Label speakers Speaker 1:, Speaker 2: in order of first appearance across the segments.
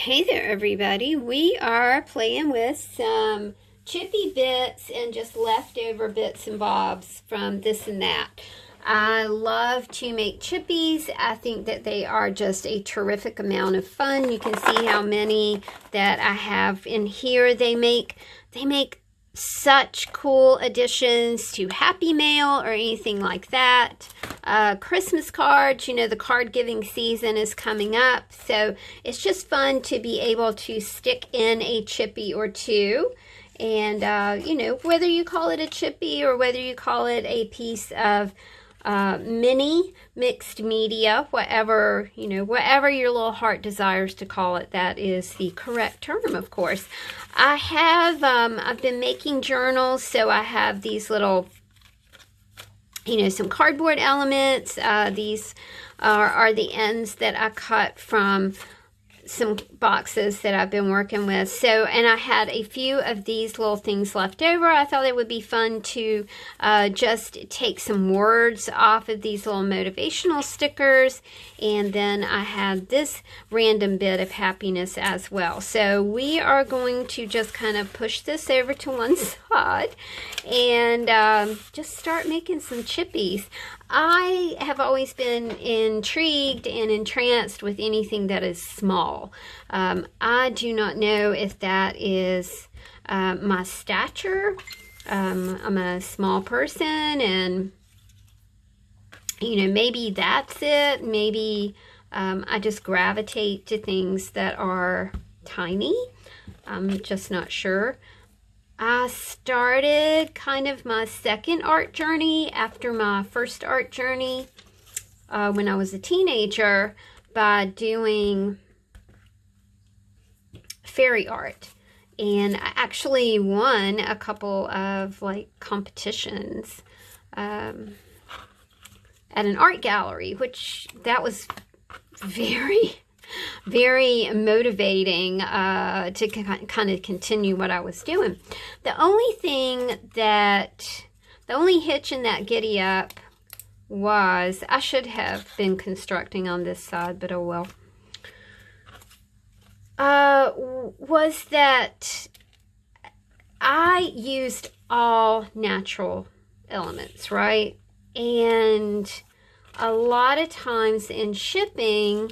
Speaker 1: Hey there, everybody. We are playing with some Chippy bits and just leftover bits and bobs from this and that. I love to make chippies. I think that they are just a terrific amount of fun. You can see how many that I have in here. They make such cool additions to Happy Mail or anything like that. Christmas cards, you know, the card giving season is coming up, so it's just fun to be able to stick in a chippy or two. And you know, whether you call it a chippy or whether you call it a piece of mini mixed media, whatever, you know, whatever your little heart desires to call it, that is the correct term, of course. I have I've been making journals, so I have these little, you know, some cardboard elements. These are the ends that I cut from some boxes that I've been working with. So, and I had a few of these little things left over. I thought it would be fun to just take some words off of these little motivational stickers. And then I had this random bit of happiness as well. So we are going to just kind of push this over to one side and just start making some chippies. I have always been intrigued and entranced with anything that is small. I do not know if that is my stature. I'm a small person, and you know, maybe that's it. Maybe I just gravitate to things that are tiny. I'm just not sure. I started kind of my second art journey after my first art journey when I was a teenager by doing fairy art. And I actually won a couple of like competitions at an art gallery, which that was very motivating to kind of continue what I was doing. The only hitch in that giddy up was, I should have been constructing on this side, but oh well, was that I used all natural elements, right? And a lot of times in shipping,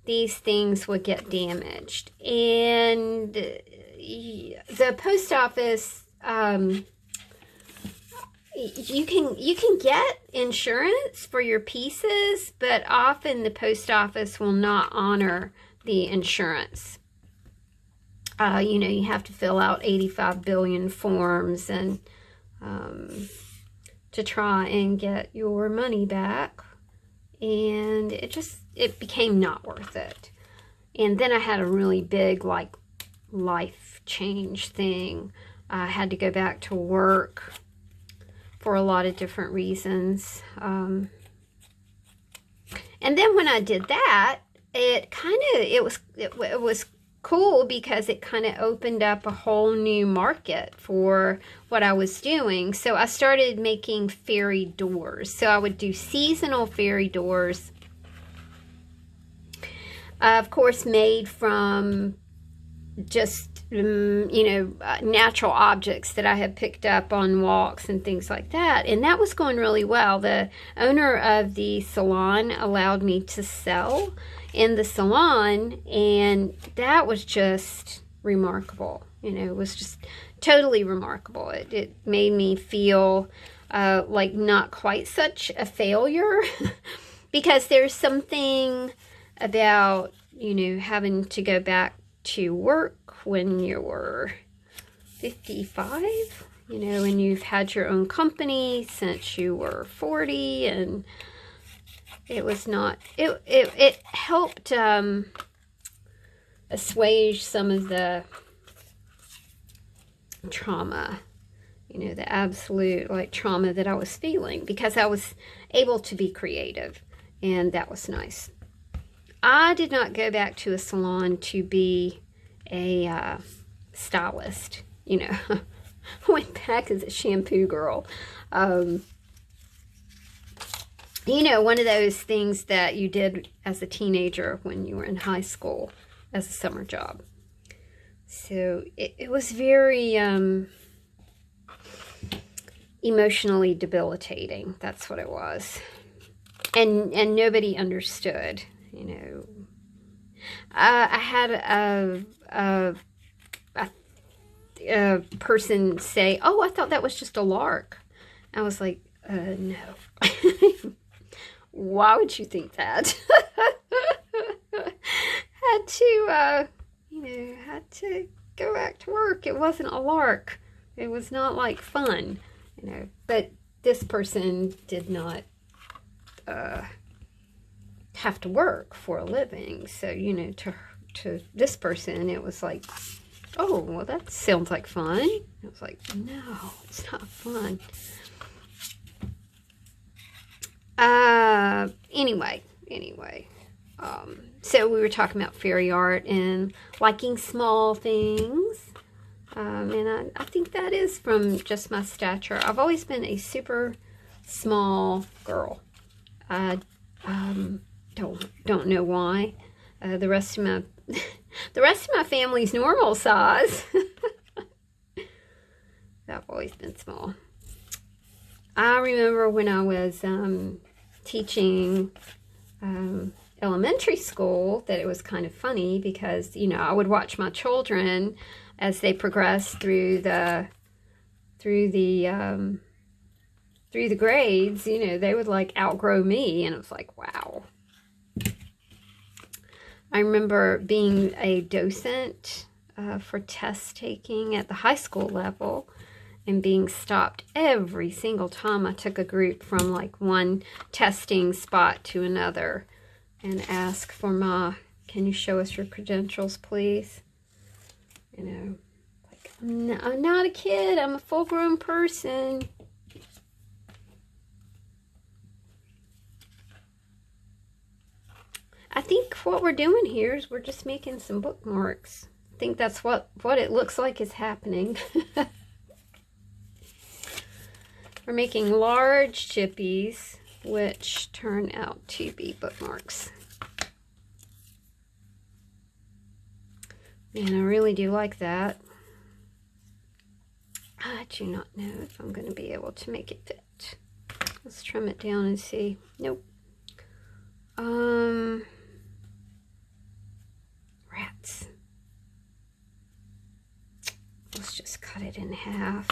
Speaker 1: these things would get damaged, and the post office, you can get insurance for your pieces, but often the post office will not honor the insurance. You know, you have to fill out 85 billion forms and to try and get your money back, and it became not worth it. And then I had a really big like life change thing. I had to go back to work for a lot of different reasons. And then when I did that, it was cool because it kind of opened up a whole new market for what I was doing. So I started making fairy doors. So I would do seasonal fairy doors, of course, made from just, you know, natural objects that I had picked up on walks and things like that. And that was going really well. The owner of the salon allowed me to sell in the salon, and that was just remarkable. You know, it was just totally remarkable. It made me feel like not quite such a failure because there's something about, you know, having to go back to work when you're 55, you know, and you've had your own company since you were 40, and it was not, it helped assuage some of the trauma, you know, the absolute like trauma that I was feeling, because I was able to be creative, and that was nice. I did not go back to a salon to be a stylist, you know. I went back as a shampoo girl. You know, one of those things that you did as a teenager when you were in high school. as a summer job. So it was very emotionally debilitating. That's what it was. And nobody understood, you know. I had a person say, "Oh, I thought that was just a lark." I was like, no. Why would you think that? Had to, had to go back to work. It wasn't a lark. It was not like fun, you know. But this person did not have to work for a living. So, you know, to this person, it was like, oh, well, that sounds like fun. I was like, no, it's not fun. Anyway, so we were talking about fairy art and liking small things. And I think that is from just my stature. I've always been a super small girl. I don't know why. The rest of my family's normal size. I've always been small. I remember when I was teaching elementary school that it was kind of funny because, you know, I would watch my children as they progressed through the grades. You know, they would like outgrow me, and it was like, wow. I remember being a docent for test taking at the high school level and being stopped every single time I took a group from like one testing spot to another and ask for can you show us your credentials, please? You know, like, I'm not a kid, I'm a full-grown person. I think what we're doing here is we're just making some bookmarks. I think that's what it looks like is happening. We're making large chippies, which turn out to be bookmarks. And I really do like that. I do not know if I'm going to be able to make it fit. Let's trim it down and see. Nope. Rats. Let's just cut it in half.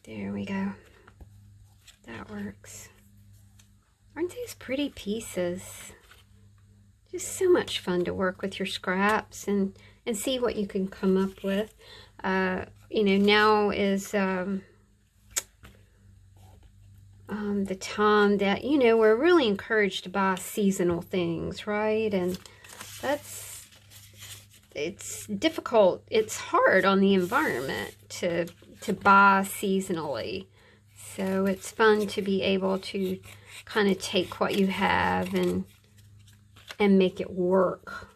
Speaker 1: There we go. That works. Aren't these pretty pieces? Just so much fun to work with your scraps and see what you can come up with. You know, now is the time that, you know, we're really encouraged to buy seasonal things, right? And it's difficult. It's hard on the environment to buy seasonally. So it's fun to be able to kind of take what you have and make it work.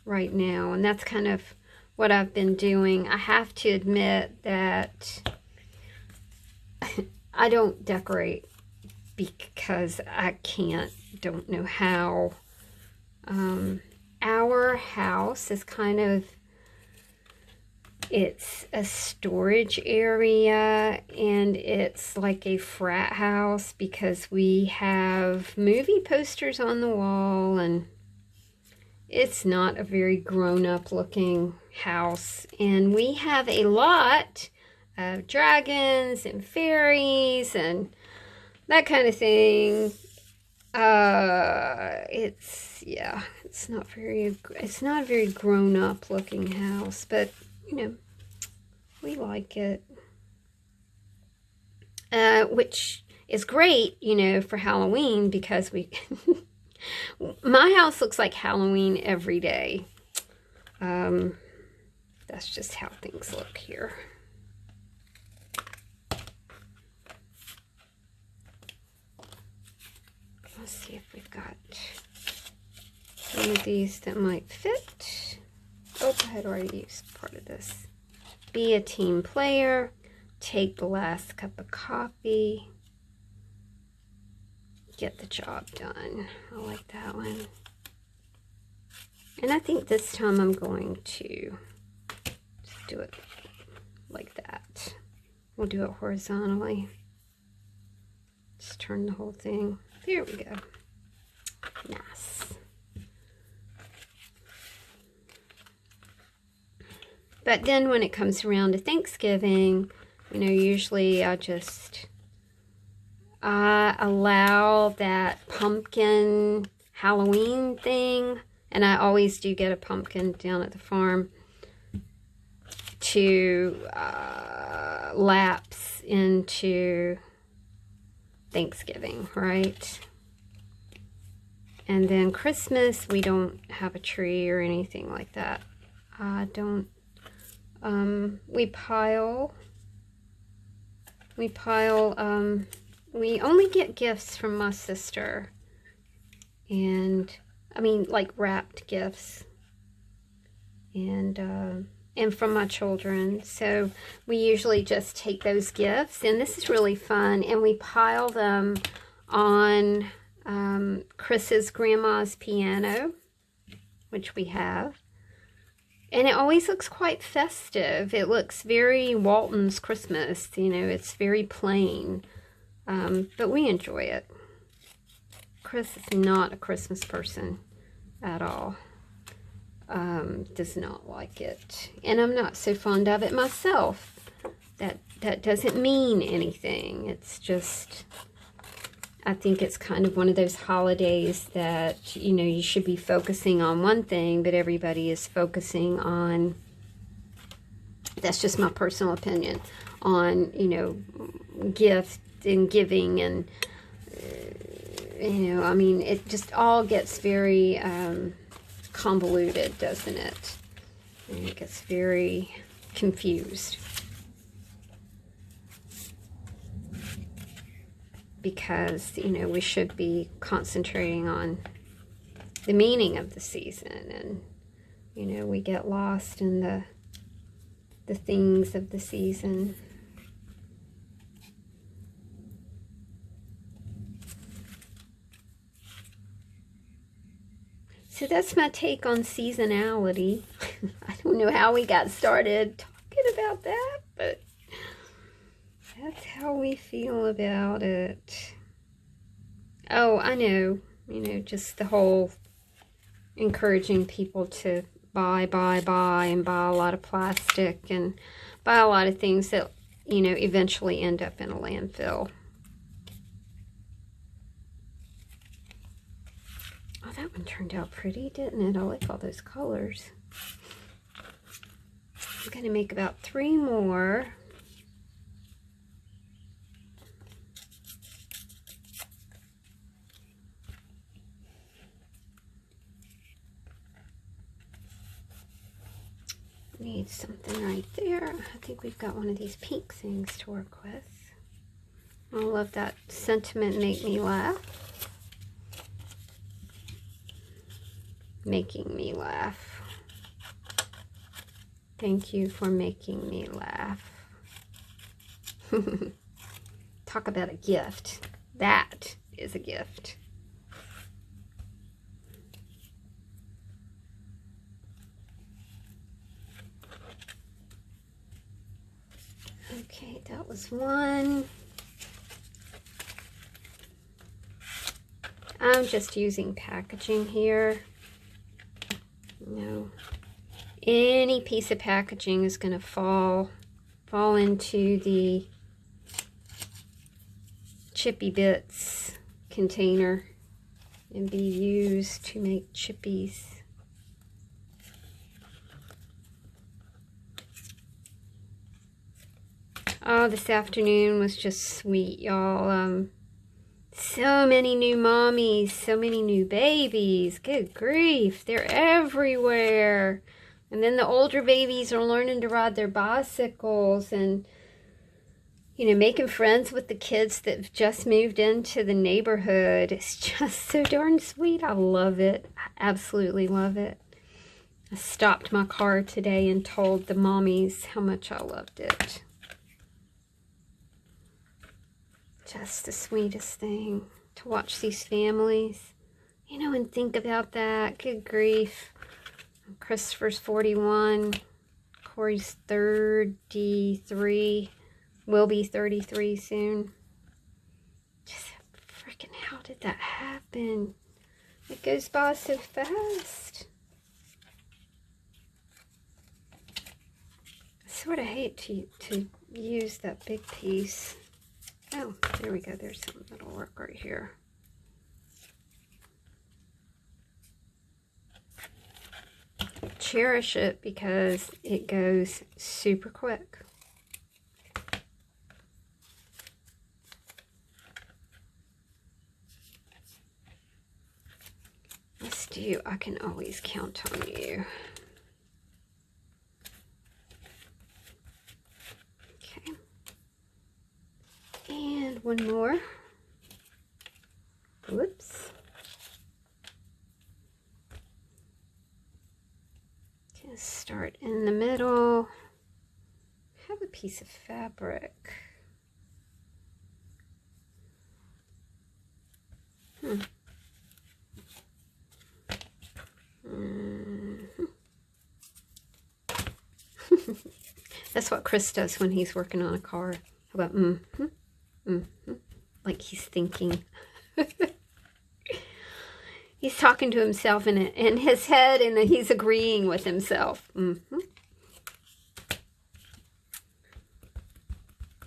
Speaker 1: Right now, and that's kind of what I've been doing. I have to admit that I don't decorate because I don't know how. Our house is kind of, it's a storage area, and it's like a frat house because we have movie posters on the wall, and it's not a very grown-up looking house. And we have a lot of dragons and fairies and that kind of thing. It's not a very grown-up looking house, but you know, we like it. Which is great, you know, for Halloween because my house looks like Halloween every day. That's just how things look here. Let's see if we've got some of these that might fit. Oh, I had already used part of this. Be a team player. Take the last cup of coffee. Get the job done. I like that one. And I think this time I'm going to just do it like that. We'll do it horizontally. Just turn the whole thing. There we go. Nice. But then when it comes around to Thanksgiving, you know, usually I just allow that pumpkin Halloween thing, and I always do get a pumpkin down at the farm, to lapse into Thanksgiving, right? And then Christmas, we don't have a tree or anything like that. I don't, we only get gifts from my sister, and I mean like wrapped gifts, and from my children. So we usually just take those gifts, and this is really fun, and we pile them on Chris's grandma's piano, which we have. And it always looks quite festive. It looks very Walton's Christmas, you know, it's very plain. But we enjoy it. Chris is not a Christmas person at all. Does not like it. And I'm not so fond of it myself. That doesn't mean anything. It's just, I think it's kind of one of those holidays that, you know, you should be focusing on one thing, but everybody is focusing on, that's just my personal opinion, on, you know, gift and giving, and, you know, I mean, it just all gets very convoluted, doesn't it? And it gets very confused. Because, you know, we should be concentrating on the meaning of the season, and, you know, we get lost in the things of the season. So that's my take on seasonality. I don't know how we got started talking about that, but that's how we feel about it. Oh, I know. You know, just the whole encouraging people to buy, and buy a lot of plastic, and buy a lot of things that, you know, eventually end up in a landfill. Oh, that one turned out pretty, didn't it? I like all those colors. I'm going to make about 3 more. Need something right there. I think we've got one of these pink things to work with. I love that sentiment, make me laugh. Making me laugh. Thank you for making me laugh. Talk about a gift. That is a gift. Okay, that was one. I'm just using packaging here. No, any piece of packaging is going to fall into the Chippy Bits container and be used to make chippies. Oh, this afternoon was just sweet, y'all. So many new mommies, so many new babies. Good grief, they're everywhere. And then the older babies are learning to ride their bicycles, and, you know, making friends with the kids that have just moved into the neighborhood. It's just so darn sweet. I love it. I absolutely love it. I stopped my car today and told the mommies how much I loved it. Just the sweetest thing to watch these families, you know, and think about that. Good grief. Christopher's 41. Corey's 33. Will be 33 soon. Just freaking, how did that happen? It goes by so fast. I sort of hate to use that big piece. Oh, there we go. There's something that'll work right here. Cherish it because it goes super quick. Let's do I Can Always Count on You. Okay. And one more. Whoops. Just start in the middle. Have a piece of fabric. That's what Chris does when he's working on a car. How about like he's thinking. He's talking to himself in his head, and he's agreeing with himself.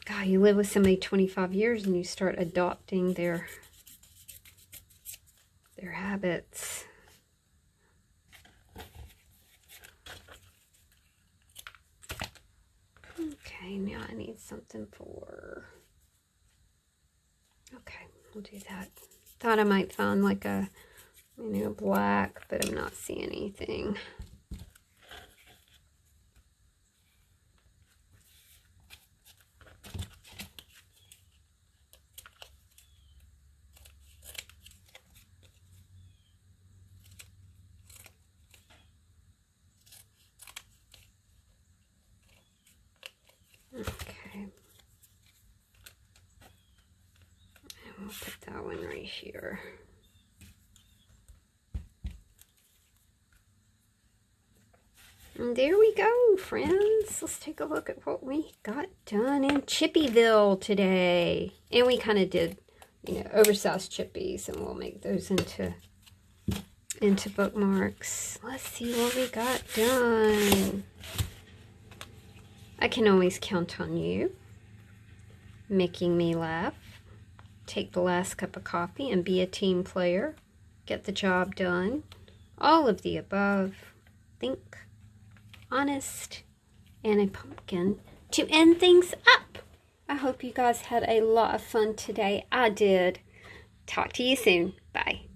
Speaker 1: God, you live with somebody 25 years and you start adopting their habits. Okay, now I need something for... Okay, we'll do that. Thought I might find like a, you know, black, but I'm not seeing anything. Okay. And we'll put that one right here. And there we go, friends. Let's take a look at what we got done in Chippyville today. And we kind of did, you know, oversized chippies, and we'll make those into bookmarks. Let's see what we got done. I Can Always Count on You. Making Me Laugh. Take the Last Cup of Coffee and Be a Team Player. Get the Job Done. All of the Above. Think. Honest. And a pumpkin to end things up. I hope you guys had a lot of fun today. I did. Talk to you soon. Bye.